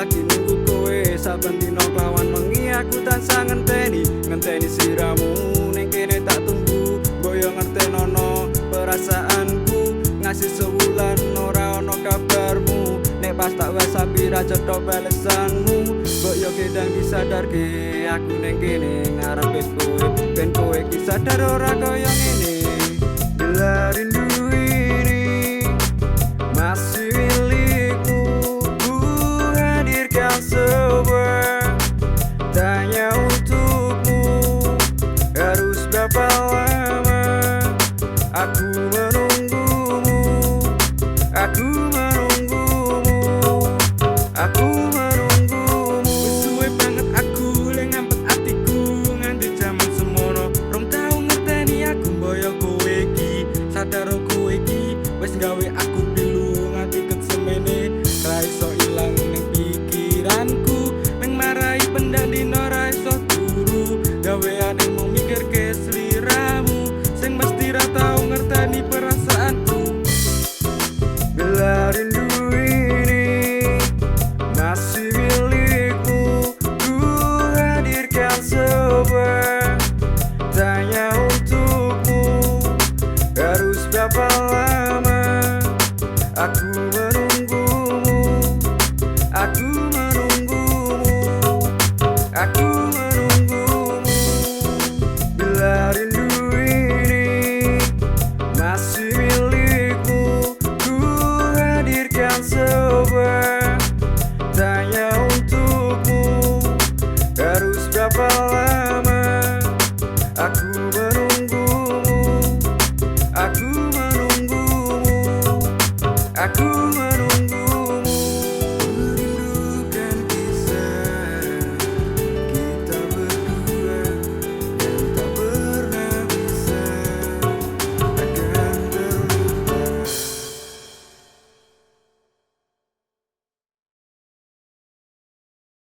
lagi nunggu kowe. Saben dino lawan wengi aku tansah ngenteni siramu ning kene tak tunggu. Mbok yo ngertenono perasaanku, ngasih sewulan ora ono kabarmu. Nek pas tak wes sapira cetok balesanmu. Mbok yo kedang disadarke aku ning kene ngarepe kowe, ben kowe ki sadar ora koyo ngene. Bila rindu ini masih milikmu, ku hadirkan sebuah tanya untukmu. Harus berapa lama aku